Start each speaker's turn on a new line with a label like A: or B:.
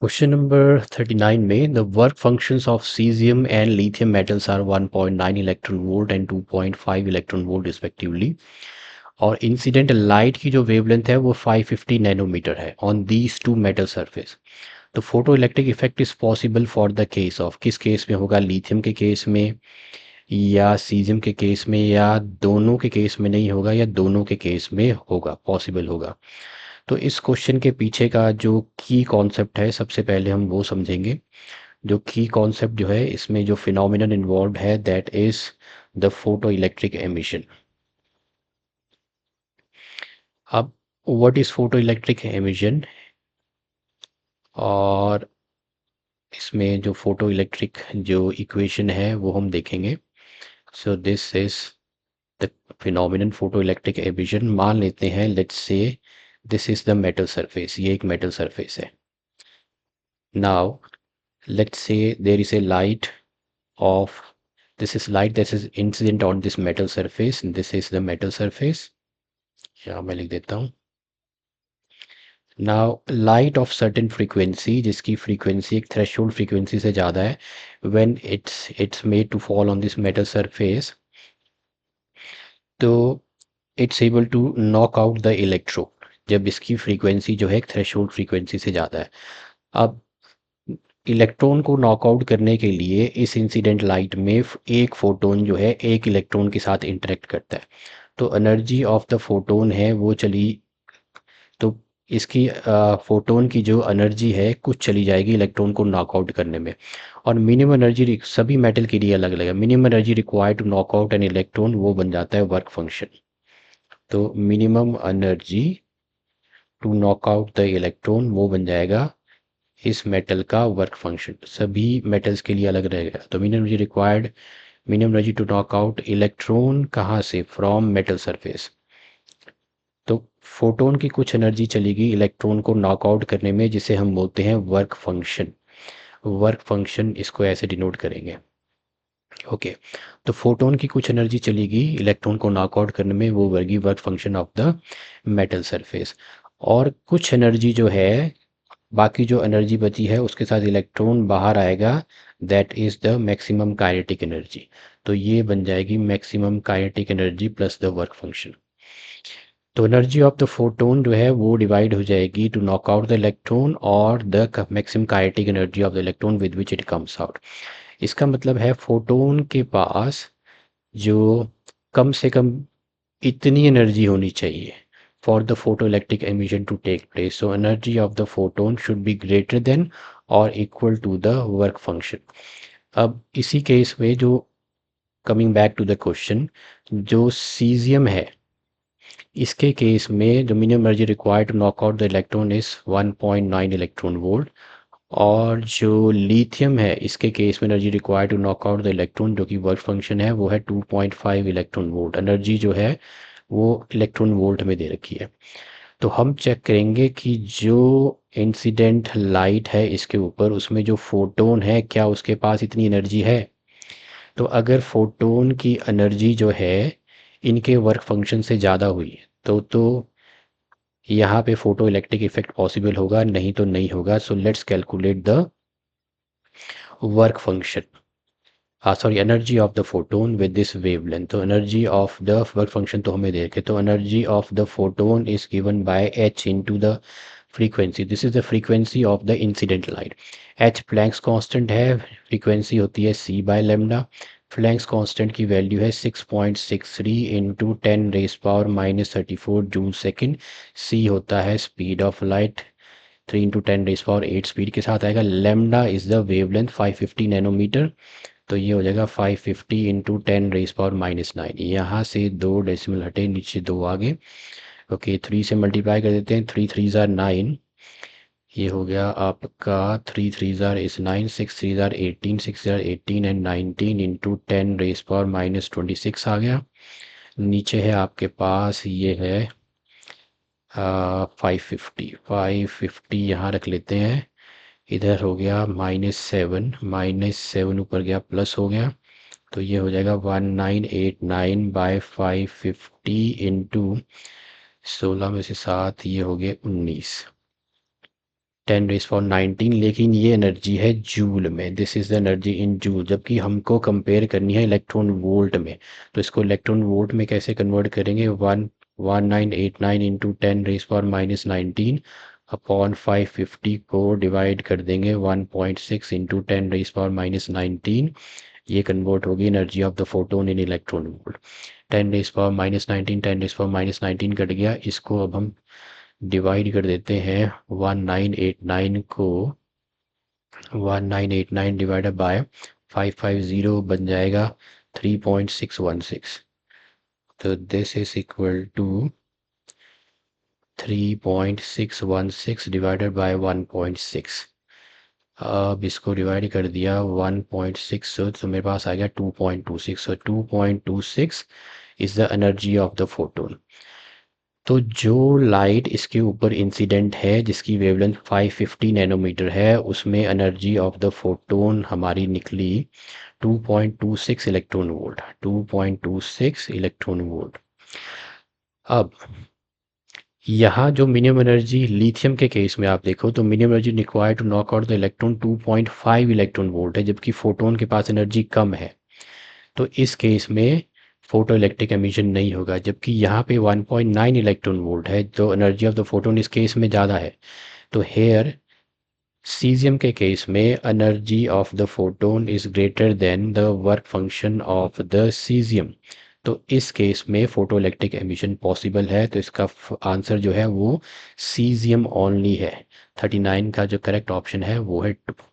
A: Question number 39 में the work functions of caesium and lithium metals are 1.9 electron volt and 2.5 electron volt respectively और incident light की जो wavelength है वो 550 nanometre है on these two metal surface. तो photo electric effect is possible for the case of, किस case में होगा, लिथियम के केस में या सीजियम के केस में या दोनों के केस में नहीं होगा या दोनों के केस में होगा, पॉसिबल होगा। तो इस क्वेश्चन के पीछे का जो की कॉन्सेप्ट है सबसे पहले हम वो समझेंगे। जो की कॉन्सेप्ट जो है इसमें जो फिनोमिनन इन्वॉल्व है that is the photo electric emission. अब what is photo electric emission, और इसमें जो फोटो इलेक्ट्रिक जो इक्वेशन है वो हम देखेंगे। So this is the phenomenon photo electric emission. मान लेते हैं let's say this is the metal surface, ये एक मेटल सरफेस है। Now let's say there is a light of, this is light that is incident on this metal surface, this is the metal surface, या मैं लिख देता हूँ। now light of certain frequency, जिसकी frequency एक threshold frequency से ज़्यादा है, when it's made to fall on this metal surface, तो it's able to knock out the electron, जब इसकी frequency जो है एक threshold frequency से ज़्यादा है। अब इलेक्ट्रॉन को नॉकआउट करने के लिए इस इंसिडेंट लाइट में एक फोटोन जो है एक इलेक्ट्रॉन के साथ इंटरेक्ट करता है, तो एनर्जी ऑफ द फोटोन है वो चली, तो इसकी फोटोन की जो एनर्जी है कुछ चली जाएगी इलेक्ट्रॉन को नॉकआउट करने में। और मिनिमम एनर्जी सभी मेटल के लिए अलग अलग है, minimum energy required to knockout an electron वो बन जाता है वर्क फंक्शन। तो minimum energy to knockout the electron वो बन जाएगा इस मेटल का वर्क फंक्शन, सभी मेटल्स के लिए अलग रहेगा। तो minimum energy required, minimum energy to knock out electron कहाँ से, फ्रॉम मेटल सरफेस। तो फोटोन की कुछ एनर्जी चलेगी इलेक्ट्रॉन को नॉकआउट करने में जिसे हम बोलते हैं वर्क फंक्शन। वर्क फंक्शन इसको ऐसे डिनोट करेंगे। ओके, तो फोटोन की कुछ एनर्जी चलेगी इलेक्ट्रॉन को नॉकआउट करने में, वो वर्गी work function of the metal surface. और कुछ एनर्जी जो है, बाकी जो एनर्जी बची है उसके साथ इलेक्ट्रॉन बाहर आएगा, that is the maximum kinetic energy. तो ये बन जाएगी maximum kinetic energy plus the work function. तो एनर्जी ऑफ द फोटोन जो है वो डिवाइड हो जाएगी to knock out the electron और the maximum kinetic energy of the electron with which it comes out. इसका मतलब है फोटोन के पास जो कम से कम इतनी एनर्जी होनी चाहिए for the photoelectric emission to take place. So energy of the photon should be greater than or equal to the work function. अब इसी केस में जो coming back to the question, जो सीजियम है इसके केस में जो minimum energy required to knock out the electron is 1.9 electron volt, और जो लिथियम है इसके केस में energy required to knock out the electron जो कि वर्क फंक्शन है वो है 2.5 इलेक्ट्रॉन वोल्ट। एनर्जी जो है वो इलेक्ट्रॉन वोल्ट में दे रखी है। तो हम चेक करेंगे कि जो इंसिडेंट लाइट है इसके ऊपर उसमें जो फोटोन है क्या उसके पास इतनी एनर्जी है। तो अगर फोटोन की एनर्जी जो है इनके वर्क फंक्शन से ज़्यादा हुई तो यहाँ पे फोटो इलेक्ट्रिक इफेक्ट पॉसिबल होगा, नहीं तो नहीं होगा। So let's calculate the work function, sorry energy of the photon with this wavelength. तो energy of the work function तो हमें देखे, तो energy of the photon is given by h into the frequency, this is the frequency of the incident light. H Planck's constant है, frequency होती है c by lambda. Planck's constant की value है 6.63 into 10⁻⁻34 joule second. C होता है speed of light, 3 into 10⁻8 speed के साथ आएगा। Lambda is the wavelength 550 nanometre, तो ये हो जाएगा 550 इंटू 10⁻⁻9। यहाँ से 2 डेसिमल हटे, नीचे 2 आगे। ओके, 3 से मल्टीप्लाई कर देते हैं, 3 3 ज़ार 9, ये हो गया आपका 3 3 ज़ार इज 9, 6 3 ज़ार 18, 6 ज़ार 18 एंड 19 इंटू 10⁻⁻26 आ गया। नीचे है आपके पास ये है 550 यहाँ रख लेते हैं। इधर हो गया -7, -7 ऊपर गया प्लस हो गया, तो ये हो जाएगा 1989/550 इंटू 16 में से 7, ये हो गए 19। 10⁻19, लेकिन ये एनर्जी है जूल में, this is the energy in joule, जबकि हमको कंपेयर करनी है इलेक्ट्रॉन वोल्ट में। तो इसको इलेक्ट्रॉन वोल्ट में कैसे कन्वर्ट करेंगे, 1989 इंटू 10⁻19 अपॉन 550 को डिवाइड कर देंगे 1.6 इंटू 10⁻19, ये कन्वर्ट होगी energy of the photon in electron volt. 10⁻19 10⁻19 cut गया, इसको अब हम डिवाइड कर देते हैं 1989 को, 1989 डिवाइडेड बाय 550 बन जाएगा 3.616। तो this is equal to 3.616 divided by 1.6। अब इसको डिवाइड कर दिया 1.6, तो मेरे पास आ गया 2.26। so 2.26 is the energy of the photon. तो जो लाइट इसके ऊपर इंसिडेंट है जिसकी वेवलेंथ 550 नैनोमीटर है, उसमें एनर्जी ऑफ द फोटोन हमारी निकली 2.26 इलेक्ट्रॉन वोल्ट, 2.26 इलेक्ट्रॉन वोल्ट। अब यहाँ जो मिनिमम एनर्जी लिथियम के केस में आप देखो तो minimum energy required to knock out the electron 2.5 electron volt है, जबकि फोटोन के पास एनर्जी कम है। तो इस केस में फोटो इलेक्ट्रिक एमिशन नहीं होगा, जबकि यहाँ पे 1.9 इलेक्ट्रॉन वोल्ट है, जो एनर्जी ऑफ द फोटोन इस केस में ज़्यादा है। तो हेयर सीजियम के केस में energy of the photon is greater than the work function of the caesium. तो इस केस में फोटो इलेक्ट्रिक एमिशन पॉसिबल है। तो इसका आंसर जो है वो सीजियम ओनली है। 39 का जो करेक्ट ऑप्शन है वो है 2।